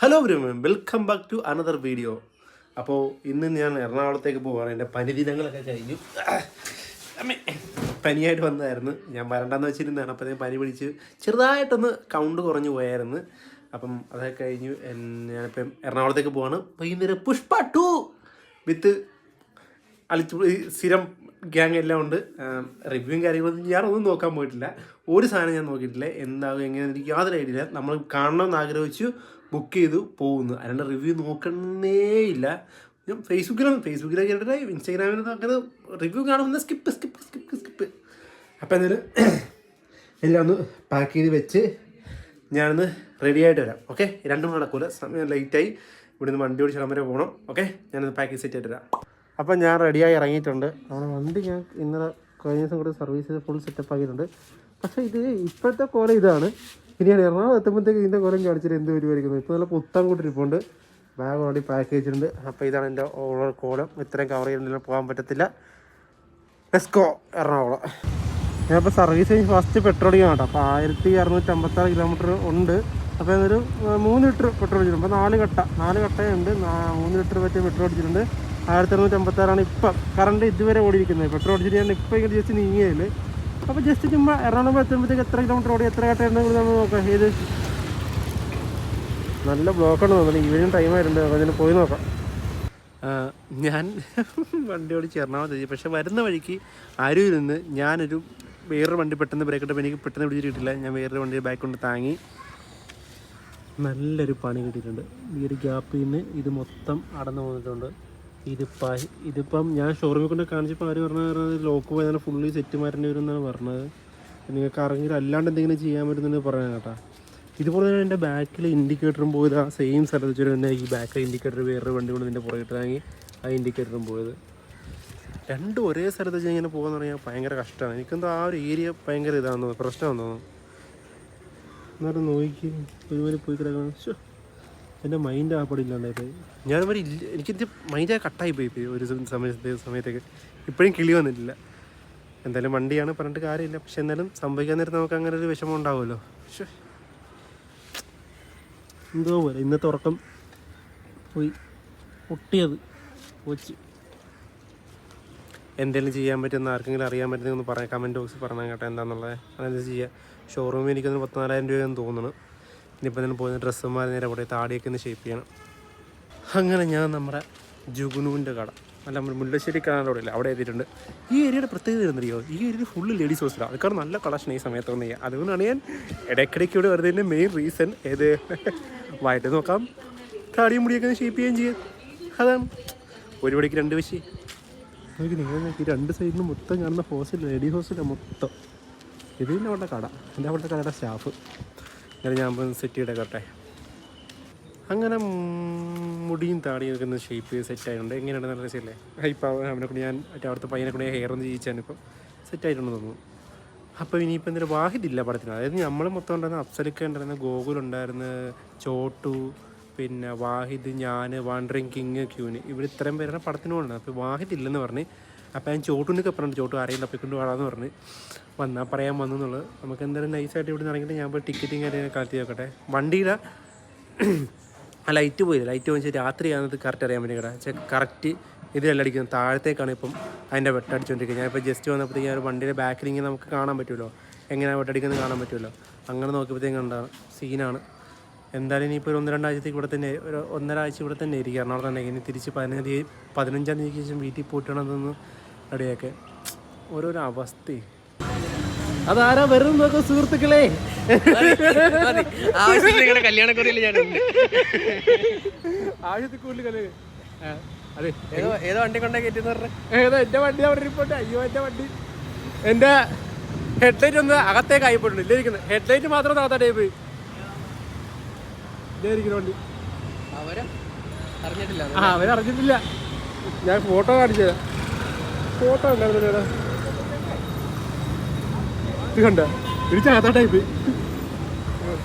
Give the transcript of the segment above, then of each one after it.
Hello ബ്രൂമൻ, welcome back to another video. അപ്പോൾ ഇന്ന് ഞാൻ എറണാകുളത്തേക്ക് പോവുകയാണ്. എൻ്റെ പനി ദിനങ്ങളൊക്കെ കഴിഞ്ഞു. പനിയായിട്ട് വന്നതായിരുന്നു. ഞാൻ വരണ്ടെന്ന് വെച്ചിരുന്നതാണ്. അപ്പോൾ ഞാൻ പനി പിടിച്ച് ചെറുതായിട്ടൊന്ന് കൗണ്ട് കുറഞ്ഞു പോയായിരുന്നു. അപ്പം അതൊക്കെ കഴിഞ്ഞു ഞാനിപ്പം എറണാകുളത്തേക്ക് പോവാണ്. വൈകുന്നേരം പുഷ്പ 2 വിത്ത് സ്ഥിരം ഗ്യാങ് എല്ലാം ഉണ്ട്. റിവ്യൂവും കാര്യങ്ങളൊന്നും ഞാനൊന്നും നോക്കാൻ പോയിട്ടില്ല. ഒരു സാധനം ഞാൻ നോക്കിയിട്ടില്ല. എന്താകും എങ്ങനെ എനിക്ക് യാതൊരു ഐഡിയ ഇല്ല. നമ്മൾ കാണണമെന്ന് ആഗ്രഹിച്ചു ബുക്ക് ചെയ്തു പോകുന്നു. അതിൻ്റെ റിവ്യൂ നോക്കണേ ഇല്ല. ഞാൻ ഫേസ്ബുക്കിലൊക്കെ കേട്ടിട്ട് ഇൻസ്റ്റാഗ്രാമിലൊന്നും അങ്ങനെ റിവ്യൂ കാണുമ്പോൾ സ്കിപ്പ്. അപ്പോൾ എന്തായാലും എല്ലാം ഒന്ന് പാക്ക് ചെയ്ത് വെച്ച് ഞാനൊന്ന് റെഡി ആയിട്ട് വരാം. ഓക്കെ, രണ്ടും നടക്കൂല, സമയം ലേറ്റായി. ഇവിടെ നിന്ന് വണ്ടി ഓടിച്ച് വരെ പോകണം. ഓക്കെ, ഞാനൊന്ന് പാക്ക് ചെയ്ത് സെറ്റ് ആയിട്ട് വരാം. അപ്പം ഞാൻ റെഡിയായി ഇറങ്ങിയിട്ടുണ്ട്. നമ്മുടെ വണ്ടി ഞാൻ ഇന്നലെ കഴിഞ്ഞ ദിവസം കൂടി സർവീസ് ചെയ്ത് ഫുൾ സെറ്റപ്പ് ആക്കിയിട്ടുണ്ട്. പക്ഷേ ഇത് ഇപ്പോഴത്തെ കോലം ഇതാണ്. ഇനി ഞാൻ എറണാകുളം എത്തുമ്പോഴത്തേക്ക് ഇതിൻ്റെ കോലം കാണിച്ചിട്ട് എന്ത് പരിപാടിക്കുന്നു. ഇപ്പോൾ നല്ല പുത്തൻ കൂട്ടിരിപ്പുണ്ട്. ബാഗ് ഓൾറെഡി പാക്ക് ചെയ്തിട്ടുണ്ട്. അപ്പോൾ ഇതാണ് എൻ്റെ ഓവർ കോലം. ഇത്രയും കവർ ചെയ്യുന്നതിൽ പോകാൻ പറ്റത്തില്ല. Let's go Ernakulam. ഞാനിപ്പോൾ സർവീസ് കഴിഞ്ഞ് ഫസ്റ്റ് പെട്രോൾ ചെയ്യാൻ കേട്ടോ. അപ്പോൾ 1656 കിലോമീറ്റർ ഉണ്ട്. അപ്പോൾ അതൊരു 3 ലിറ്റർ പെട്രോൾ അടിച്ചിട്ടുണ്ട്. അപ്പോൾ 4 കട്ടയുണ്ട്. 3 ലിറ്റർ പറ്റിയ പെട്രോൾ അടിച്ചിട്ടുണ്ട്. 1656 ഇപ്പം കറണ്ട് ഇതുവരെ ഓടിയിരിക്കുന്നത്. പെട്രോൾ അടിച്ചിട്ട് ഞാൻ ഇപ്പോൾ ഇങ്ങനെ ജസ്റ്റ് നീങ്ങിയതിൽ. അപ്പോൾ ജസ്റ്റ് ചുമ്മാ എറണാകുളം എത്തുമ്പോഴത്തേക്ക് എത്ര കിലോമീറ്റർ ഓടി എത്ര കട്ടയുണ്ടെങ്കിൽ നമ്മൾ നോക്കാം. ഏത് നല്ല ബ്ലോക്കാണ് തോന്നുന്നത്. ഈവനിങ് ടൈം ആയിട്ടുണ്ട്. അപ്പോൾ അതിന് പോയി നോക്കാം. ഞാൻ വണ്ടി ഓടിച്ച് എറണാകുളത്ത്. പക്ഷേ വരുന്ന വഴിക്ക് അരൂരിൽ നിന്ന് ഞാനൊരു വേറൊരു വണ്ടി പെട്ടെന്ന് ബ്രേക്ക് ഇട്ടപ്പോൾ എനിക്ക് പെട്ടെന്ന് പിടിച്ചിട്ട് കിട്ടില്ല. ഞാൻ വേറൊരു വണ്ടി ബാക്ക് കൊണ്ട് താങ്ങി നല്ലൊരു പണി കിട്ടിയിട്ടുണ്ട്. ഈ ഒരു ഗ്യാപ്പിൽ നിന്ന് ഇത് മൊത്തം അടന്നു പോകുന്നിട്ടുണ്ട്. ഇതിപ്പം ഞാൻ ഷോറൂമിൽ കൊണ്ട് കാണിച്ചപ്പോൾ ആര് പറഞ്ഞത് ലോക്ക് പോയതാണ് ഫുള്ളി സെറ്റ് മാറ്റേണ്ടി വരും എന്നാണ് പറഞ്ഞത്. നിങ്ങൾക്ക് അറിഞ്ഞിട്ട് അല്ലാണ്ട് എന്തെങ്കിലും ചെയ്യാൻ പറ്റുന്നത് പറയാൻ കേട്ടോ. ഇതുപോലെ തന്നെ എൻ്റെ ബാക്കിൽ ഇൻഡിക്കേറ്ററും പോയത് ആ സെയിം സ്ഥലത്ത് വെച്ചിട്ട് തന്നെ ഈ ബാക്കിൽ ഇൻഡിക്കേറ്റർ വേറൊരു വണ്ടി കൊണ്ട് ഇതിൻ്റെ പുറകിട്ട് വാങ്ങി ആ ഇൻഡിക്കേറ്ററും പോയത്. രണ്ടും ഒരേ സ്ഥലത്ത് വെച്ച് ഇങ്ങനെ പോകുമെന്ന് പറഞ്ഞാൽ ഭയങ്കര കഷ്ടമാണ്. എനിക്കെന്തോ ആ ഒരു ഏരിയ ഭയങ്കര ഇതാണെന്ന് തോന്നുന്നു, പ്രശ്നമാണെന്ന് തോന്നുന്നു. എന്നാലും നോക്കി ഒരുപോലെ പോയി കിടക്കണം. എൻ്റെ മൈൻഡ് ആപ്പടില്ലാണ്ടായിപ്പോയി. ഞാനൊരു എനിക്കെന്ത് മൈൻഡ് കട്ടായിപ്പോയി ഒരു സമയത്തേക്ക്. ഇപ്പോഴും കിളി വന്നിട്ടില്ല. എന്തായാലും വണ്ടിയാണ്, പറഞ്ഞിട്ട് കാര്യമില്ല. പക്ഷെ എന്നാലും സംഭവിക്കാൻ നേരത്തെ നമുക്ക് അങ്ങനെ ഒരു വിഷമം ഉണ്ടാവുമല്ലോ. പക്ഷേ എന്തോ പോലെ ഇന്നത്തെ ഉറക്കം പോയി പൊട്ടിയത് കൊച്ച്. എന്തെങ്കിലും ചെയ്യാൻ പറ്റുന്ന ആർക്കെങ്കിലും അറിയാൻ പറ്റുന്നതെന്ന് പറയാം, കമൻറ്റ് ബോക്സിൽ പറഞ്ഞാൽ കേട്ടോ എന്താണെന്നുള്ളത്. അതെന്താ ചെയ്യുക. ഷോറൂമിൽ എനിക്കൊന്ന് 14,000 രൂപയെന്ന് തോന്നുന്നു. ഇനിയിപ്പോൾ തന്നെ പോയി ഡ്രസ്സുമാർ നേരെ അവിടെ താടിയൊക്കെ ഒന്ന് ഷേപ്പ് ചെയ്യണം. അങ്ങനെ ഞാൻ നമ്മുടെ ജുഗുനുവിൻ്റെ കട, അല്ല നമ്മുടെ മുല്ലശ്ശേരി കാണാനോടെ ഇല്ല, അവിടെ എത്തിയിട്ടുണ്ട്. ഈ ഏരിയയുടെ പ്രത്യേകത എന്നറിയോ, ഈ ഏരിയയിൽ ഫുള്ള് ലേഡീസ് ഹോസ്റ്റലാണ്. അതൊക്കെ നല്ല കളക്ഷൻ ഈ സമയത്ത് വന്ന് ചെയ്യുക. അതുകൊണ്ടാണ് ഞാൻ ഇടയ്ക്കിടയ്ക്ക് ഇവിടെ വരുന്നതിൻ്റെ മെയിൻ റീസൺ. ഏത് വായിട്ട് നോക്കാം, താടിയും മുടിയൊക്കെ ഒന്ന് ഷേപ്പ് ചെയ്യുകയും ചെയ്യും. അതാണ് ഒരു പടിക്ക് 2 വശി. നോക്കി നിങ്ങൾ നോക്കി 2 സൈഡിലും മൊത്തം കാണുന്ന ഹോസ്റ്റൽ, ലേഡീസ് ഹോസ്റ്റലാണ് മൊത്തം. ഇത് തന്നെ അവിടെ കട, എൻ്റെ അവിടുത്തെ കടയുടെ സ്റ്റാഫ്. അങ്ങനെ ഞാൻ സെറ്റ് ചെയ്തേക്കട്ടെ. അങ്ങനെ മുടിയും താടിയും ഒക്കെ ഒന്ന് ഷേപ്പ് ചെയ്ത് സെറ്റ് ആയിട്ടുണ്ട്. എങ്ങനെയാണ് നല്ല രസമല്ലേ. ഇപ്പോൾ അവനെ കൂടി ഞാൻ അവിടുത്തെ പയ്യനെ കൂടി ഹെയർ ഒന്ന് ചെയ്യിച്ചാണ് ഇപ്പം സെറ്റ് ആയിട്ടുണ്ടെന്ന് തോന്നുന്നു. അപ്പോൾ ഇനിയിപ്പോൾ എന്തെങ്കിലും വാഹിദില്ല പടത്തിന്. അതായത് നമ്മൾ മൊത്തം ഉണ്ടായിരുന്ന അഫ്സലൊക്കെ ഉണ്ടായിരുന്ന, ഗോകുലുണ്ടായിരുന്ന, ചോട്ടു, പിന്നെ വാഹിദ്, ഞാൻ, വാണ്ടറിങ് കിങ്, ക്യൂന്, ഇവിടെ ഇത്രയും പേരാണ് പടത്തിന് പോകുന്നത്. അപ്പോൾ വാഹിദ് ഇല്ലെന്ന് പറഞ്ഞ്. അപ്പോൾ ഞാൻ ചോട്ടുവിനൊക്കെ പറഞ്ഞിട്ട് ചോട്ടു അറിയില്ല അപ്പോൾ കൊണ്ട് വേണമെന്ന് പറഞ്ഞ് വന്നാൽ പറയാൻ വന്നു എന്നുള്ളത്. നമുക്ക് എന്തായാലും നൈസായിട്ട് ഇവിടെ നിന്ന് ഇറങ്ങിയിട്ട് ഞാൻ പോയി ടിക്കറ്റും കാര്യങ്ങൾ കളക്ട് നോക്കട്ടെ. വണ്ടിയുടെ ആ ലൈറ്റ് പോയില്ല, ലൈറ്റ് പോയി രാത്രിയാണെന്നത് കറക്റ്റ് അറിയാൻ പറ്റും. കേട്ടോ കറക്റ്റ് ഇതിലല്ല അടിക്കുന്നത്, താഴത്തേക്കാണ് ഇപ്പം അതിൻ്റെ വെട്ടടിച്ചുകൊണ്ടിരിക്കുന്നത്. ഞാനിപ്പോൾ ജസ്റ്റ് വന്നപ്പോഴത്തേക്കും ആ ഒരു വണ്ടിയുടെ ബാക്കിൽ ഇങ്ങനെ നമുക്ക് കാണാൻ പറ്റുമല്ലോ, എങ്ങനെയാണ് വെട്ടടിക്കുന്നത് കാണാൻ പറ്റുമല്ലോ. അങ്ങനെ നോക്കിയപ്പോഴത്തേക്കും കണ്ടാണ് സീനാണ്. എന്തായാലും ഇനിയിപ്പോൾ ഒരു 1-2 ആഴ്ചത്തേക്ക് ഇവിടെ തന്നെ, ഒരു 1.5 ആഴ്ച ഇവിടെ തന്നെ ഇരിക്കുക എറണാകുളത്ത് തന്നെ. ഇനി തിരിച്ച് 15-ആം തീയതിക്ക് ശേഷം വീട്ടിൽ പോയിട്ടാണെന്നൊന്ന് റെഡിയൊക്കെ. ഓരോരോ അവസ്ഥ. അതാരാ വരുന്നത് നോക്കാം സുഹൃത്തുക്കളെ. കല്യാണക്കുറിയിൽ ഞാനുണ്ട്. ആവശ്യത്തിൽ കൂടുതൽ കല്യാണം. അതെ, ഏതോ വണ്ടി കൊണ്ടേ കയറ്റിന്ന് പറഞ്ഞ ഏതോ എൻ്റെ വണ്ടി അവിടെ ഇരിപ്പോട്ടെ. അയ്യോ എൻ്റെ വണ്ടി, എൻ്റെ ഹെഡ്ലൈറ്റ് ഒന്ന് അകത്തേക്ക് ആയിപ്പോട്ടുണ്ട്. ഇല്ലായിരിക്കുന്നത് ഹെഡ്ലൈറ്റ് മാത്രം താത്താട്ടേ പോയി. ഇല്ലായിരിക്കുന്ന വണ്ടി അവരറിഞ്ഞിട്ടില്ല. ഞാൻ ഫോട്ടോ കാണിച്ചത്, ഫോട്ടോ ഉണ്ടായിരുന്നില്ല. ഇത് കണ്ട ഇടിച്ചാത്താട്ടായിപ്പ്.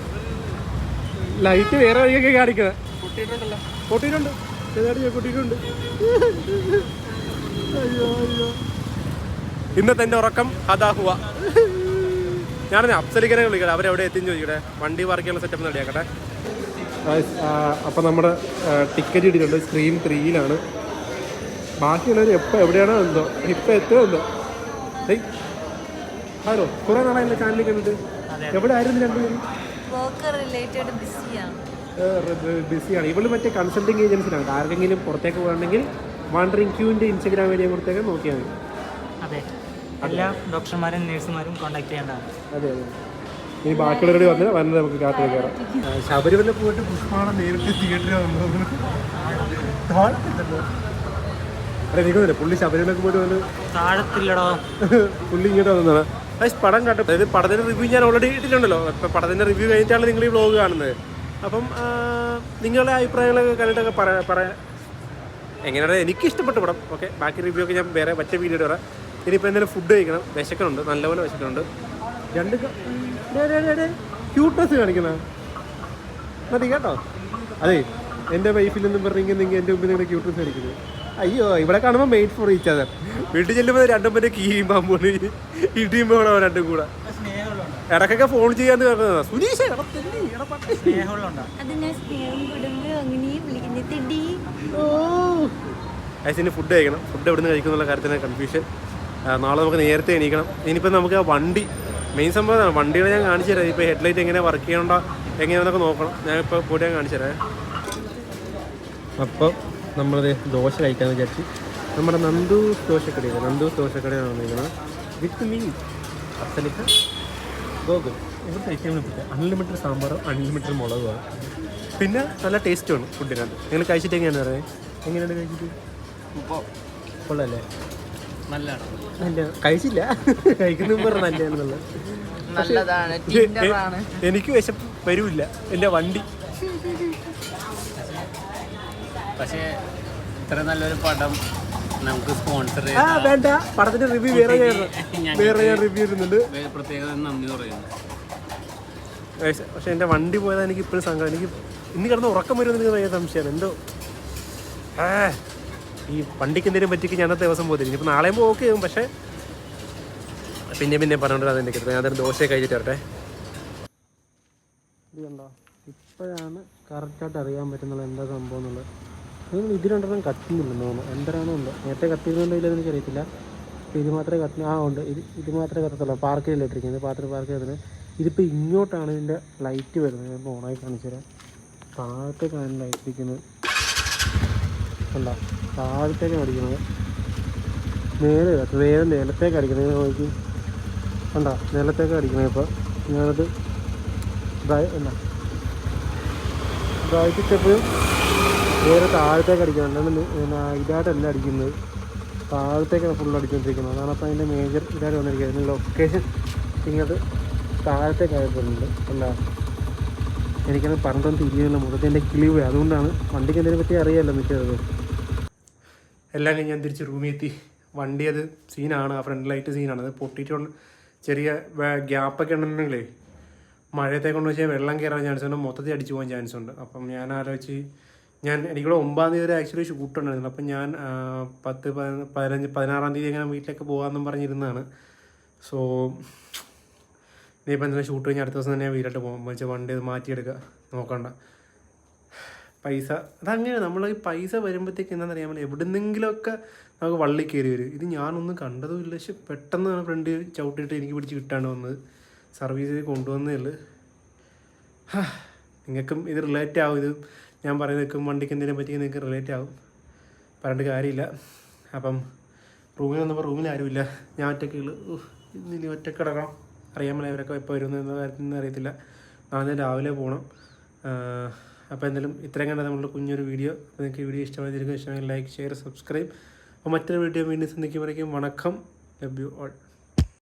ലൈറ്റ് വേറെ വഴിയൊക്കെ കാണിക്കുന്നത്. പൊട്ടിയിട്ടുണ്ട്, ചെറുതായിട്ട് പൊട്ടിയിട്ടുണ്ട്. അയ്യോ അയ്യോ, ഇന്നത്തെ എൻ്റെ ഉറക്കം അതാഹുവ. ഞാനെന്നെ അപ്സലിക്കനെ വിളിക്കട്ടെ, അവരെവിടെ എത്തിയെന്ന് ചോദിക്കട്ടെ. വണ്ടി പാർക്ക് ചെയ്യാനുള്ള സെറ്റപ്പ് റെഡിയാക്കട്ടെ. അപ്പം നമ്മുടെ ടിക്കറ്റ് ഇട്ടിട്ടുണ്ട് സ്ക്രീൻ 3-യിലാണ്. ബാക്കിയുള്ളവർ എപ്പോൾ എവിടെയാണോ എന്തോ ഇപ്പം എത്തുമോ എന്തോ. ഹലോ, കുറേ നാളെ എൻ്റെ ചാനലിൽ കണ്ടിട്ട് എവിടെ ആയിരുന്നു രണ്ടുപേരും? ബിസിയാണ്. ഇവള് മറ്റേ കൺസൾട്ടിങ് ഏജൻസിയാണ്. ആർക്കെങ്കിലും പുറത്തേക്ക് പോകണമെങ്കിൽ വാണ്ടറിങ് ക്യൂവിൻ്റെ ഇൻസ്റ്റാഗ്രാം വഴി കൊടുത്തേക്ക് നോക്കിയാൽ മതി. അതെ, എല്ലാ ഡോക്ടർമാരും നേഴ്സുമാരും കോൺടാക്ട് ചെയ്യേണ്ടതാണ്. അതെ അതെ. ഇനി ബാക്കിയുള്ളവരോട് വന്ന് നമുക്ക് കാട്ടിൽ കയറാം. ശബരിമല പോയിട്ട് പുഷ്പാണ് നേരിട്ട് തിയേറ്ററിൽ വന്നത്. അല്ല നിൽക്കുന്നില്ല, പുള്ളി ശബരിമലക്ക് പോയിട്ട് വന്ന് താഴത്തില്ലടോ പുള്ളി ഇങ്ങോട്ട് വന്നതാണ്. പടം കണ്ടു. അതായത് പടത്തിൻ്റെ റിവ്യൂ ഞാൻ ഓൾറെഡി ഇട്ടിട്ടുണ്ടല്ലോ. ഇപ്പം പടത്തിൻ്റെ റിവ്യൂ കഴിഞ്ഞിട്ടാണ് നിങ്ങൾ ഈ വ്ളോഗ് കാണുന്നത്. അപ്പം നിങ്ങളുടെ അഭിപ്രായങ്ങളൊക്കെ കണ്ടിട്ടൊക്കെ പറയാം എങ്ങനെയാണ്. എനിക്ക് ഇഷ്ടപ്പെട്ട പടം. ഓക്കെ, ബാക്കി റിവ്യൂ ഒക്കെ ഞാൻ വേറെ മറ്റേ വീഡിയോ വരാം. ഇനിയിപ്പോൾ എന്തെങ്കിലും ഫുഡ് കഴിക്കണം. വിശക്കണുണ്ട്, നല്ലപോലെ വിശക്കണുണ്ട്. രണ്ട് ക്യൂട്ട്നെസ് കാണിക്കണം മതി കേട്ടോ. അതെ, എൻ്റെ വൈഫിൽ നിന്നും പറഞ്ഞെങ്കിൽ എൻ്റെ മുമ്പിൽ നിങ്ങളുടെ ക്യൂട്ട്നെസ് കാണിക്കുന്നത്. അയ്യോ, ഇവിടെ കാണുമ്പോൾ മെയ്ഡ് ഫോർ ഈച്ച് അതർ. വീട്ടിൽ ചെല്ലുമ്പോൾ രണ്ടും പേരെ കീയും പാമ്പോണ് ഇടിയുമ്പോൾ ഇവിടെ രണ്ടും കൂടെ ഇടക്കൊക്കെ ഫോൺ ചെയ്യാന്ന് പറഞ്ഞതാ. സുനീഷ് ഐസിന് ഫുഡ് കഴിക്കണം. ഫുഡ് എവിടെ നിന്ന് കഴിക്കുന്നുള്ള കാര്യത്തിന് കൺഫ്യൂഷൻ. നാളെ നമുക്ക് നേരത്തെ എണീക്കണം. ഇനിയിപ്പോൾ നമുക്ക് ആ വണ്ടി മെയിൻ സംഭവമാണ്. വണ്ടിയുടെ ഞാൻ കാണിച്ചു തരാം. ഇപ്പോൾ ഹെഡ്ലൈറ്റ് എങ്ങനെ വർക്ക് ചെയ്യണോ എങ്ങനെയാണെന്നൊക്കെ നോക്കണം. ഞാനിപ്പോൾ പോയിട്ട് ഞാൻ കാണിച്ചു തരാം. അപ്പോൾ നമ്മളത് ദോശ കഴിക്കാമെന്ന് വിചാരിച്ച് നമ്മുടെ നന്ദൂസ് ദോശക്കടയാണ്. നന്ദൂസ് ദോശക്കടയാണ് വന്നിരിക്കുന്നത്. വിത്ത് മീൻ അസലിക്ക ഗോകുൽ. ഇവിടെ കഴിക്കാൻ പറ്റില്ല. അൺലിമിറ്റഡ് സാമ്പാറും അൺലിമിറ്റഡ് മുളകുമാണ്. പിന്നെ നല്ല ടേസ്റ്റുമാണ് ഫുഡിനാണ്. നിങ്ങൾ കഴിച്ചിട്ട് എങ്ങനെയാണ് പറയുന്നത്? എങ്ങനെയാണ് കഴിച്ചിട്ട്? കൊള്ളല്ലേ? നല്ല കഴിച്ചില്ല, കഴിക്കുന്ന പറഞ്ഞ നല്ലതാണെന്നുള്ളത്. എനിക്ക് വിശപ്പ് വരൂല്ല, എൻ്റെ വണ്ടി. പക്ഷേ ഇത്ര നല്ലൊരു പടം നമുക്ക് സ്പോൺസർ വേണ്ട. പടത്തിന്റെ റിവ്യൂ വേറെ ഞാൻ റിവ്യൂ ഇടുന്നുണ്ട്. പ്രത്യേകം നന്ദി പറയുന്നു. പക്ഷെ എൻ്റെ വണ്ടി പോയതാണ് എനിക്ക് ഇപ്പോഴും സങ്കടം. എനിക്ക് ഇന്ന് കിടന്ന് ഉറക്കം വരുമെന്ന് എനിക്ക് ഭയങ്കര സംശയമാണ്. എന്തോ ഈ വണ്ടിക്ക് എന്തെങ്കിലും പറ്റിക്ക് ഞാൻ അന്നത്തെ ദിവസം പോകത്തില്ല. ഇനിയിപ്പോൾ നാളെയും ഓക്കെ ആവും. പക്ഷേ പിന്നെ പറഞ്ഞോണ്ട് അതെൻ്റെ കിട്ടുന്നത്. ഞാൻ അതൊരു ദോശ കഴിച്ചിട്ട് വരട്ടെ. ഇത് കണ്ടോ, ഇപ്പോഴാണ് കറക്റ്റായിട്ട് അറിയാൻ പറ്റുന്നത് എന്താ സംഭവം എന്നുള്ളത്. നിങ്ങൾ ഇത് രണ്ടെണ്ണം കത്തുന്നില്ലെന്ന് തോന്നുന്നു. എന്തരാണോ ഉണ്ട്. നേരത്തെ കത്തിയിരുന്നുണ്ടെങ്കിൽ എനിക്ക് അറിയത്തില്ല. ഇത് മാത്രമേ ഉണ്ട്. ഇത് മാത്രമേ കത്തത്തുള്ളൂ. പാർക്കിൽ ഇട്ടിരിക്കുന്നത്. പാർക്ക് ചെയ്തത്. ഇതിപ്പോൾ ഇങ്ങോട്ടാണ് ഇതിൻ്റെ ലൈറ്റ് വരുന്നത്. ഞാൻ ഓണായി കാണിച്ചു തരാം. താഴത്തേക്കാണ് ലൈറ്റ് ഇരിക്കുന്നത്. അല്ല, താഴത്തേക്കാണ് അടിക്കുന്നത്. വേറെ നിലത്തേക്ക് അടിക്കുന്നത്. നോക്കി കണ്ടോ, നിലത്തേക്ക് അടിക്കുന്നത്. ഇപ്പോൾ ഞാനത് എന്താ ബ്രൈറ്റിച്ചപ്പോഴും വേറെ താഴത്തേക്ക് അടിക്കുന്നുണ്ട്. ഇതായിട്ടല്ല അടിക്കുന്നത്, താഴത്തേക്കാണ് ഫുൾ അടിച്ചുകൊണ്ടിരിക്കുന്നത്. അതാണ് അപ്പോൾ അതിൻ്റെ മേജർ ഇതായിട്ട് വന്നിരിക്കുന്നത്. ലൊക്കേഷൻ ഇങ്ങോട്ട് താഴത്തേക്കായിട്ടുണ്ട്. അല്ല, എനിക്കത് പറഞ്ഞൊന്നും തിരിയുന്നില്ല. മൊത്തത്തിൽ എൻ്റെ കിളിവ്. അതുകൊണ്ടാണ് വണ്ടിക്ക് എന്തെങ്കിലും പറ്റി അറിയാമല്ലോ മിക്കത്. എല്ലാം കഴിഞ്ഞ് ഞാൻ തിരിച്ച് റൂമിൽ എത്തി. വണ്ടി അത് സീനാണ്. ആ ഫ്രണ്ട് ലൈറ്റ് സീനാണ്. അത് പൊട്ടിയിട്ടുണ്ട്. ചെറിയ ഗ്യാപ്പൊക്കെ ഉണ്ടെന്നുണ്ടെങ്കിലേ മഴയത്തെ കൊണ്ട് വെച്ചാൽ വെള്ളം കയറാൻ ചാൻസ് ഉണ്ട്. മൊത്തത്തിൽ അടിച്ചു പോകാൻ ചാൻസ് ഉണ്ട്. അപ്പം ഞാൻ ആലോചിച്ച് എനിക്കിവിടെ 9-ാം തീയതി ആക്ച്വലി ഷൂട്ട് ഉണ്ടായിരുന്നു. അപ്പം ഞാൻ 16-ാം തീയതി എങ്ങനെ വീട്ടിലേക്ക് പോകാമെന്നും പറഞ്ഞിരുന്നതാണ്. സോ ഇനിയിപ്പോൾ എന്തെങ്കിലും ഷൂട്ട് കഴിഞ്ഞാൽ അടുത്ത ദിവസം തന്നെ വീട്ടിലോട്ട് പോകും. വെച്ചാൽ വണ്ടി അത് മാറ്റിയെടുക്കുക, നോക്കണ്ട. പൈസ അതങ്ങനെ നമ്മൾ ഈ പൈസ വരുമ്പോഴത്തേക്ക് എന്താണെന്നറിയാൻ പറ്റില്ല, എവിടെന്നെങ്കിലുമൊക്കെ നമുക്ക് വള്ളി കയറി വരും. ഇത് ഞാനൊന്നും കണ്ടതുമില്ല. പക്ഷെ പെട്ടെന്ന് ഫ്രണ്ട് ചവിട്ടിയിട്ട് എനിക്ക് പിടിച്ച് കിട്ടാണ്ട് വന്നത്. സർവീസിൽ കൊണ്ടുവന്നേ ഉള്ളു. നിങ്ങൾക്കും ഇത് റിലേറ്റ് ആവും. ഇത് ഞാൻ പറയുന്നതൊക്കെ വണ്ടിക്ക് എന്തെങ്കിലും പറ്റി നിങ്ങൾക്ക് റിലേറ്റ് ആവും. പറഞ്ഞിട്ട് കാര്യമില്ല. അപ്പം റൂമിൽ വന്നപ്പോൾ റൂമിൽ ആരുമില്ല. ഞാൻ ഒറ്റയ്ക്കുള്ളൂ. ഇനി ഒറ്റയ്ക്ക് കിടക്കണം. അറിയാൻ മേലെ ഇവരൊക്കെ എപ്പോൾ വരുമെന്ന കാര്യത്തിനൊന്നും അറിയത്തില്ല. നാളെ രാവിലെ പോകണം. അപ്പോൾ എന്തായാലും ഇത്രയും കണ്ട നമ്മളുടെ കുഞ്ഞൊരു വീഡിയോ. അപ്പോൾ നിങ്ങൾക്ക് ഈ വീഡിയോ ഇഷ്ടമായിരിക്കും. Like, share, subscribe. അപ്പോൾ മറ്റൊരു വീഡിയോ വീണ്ടും സന്ധിക്കുമ്പോഴേക്കും വണക്കം. Love you all.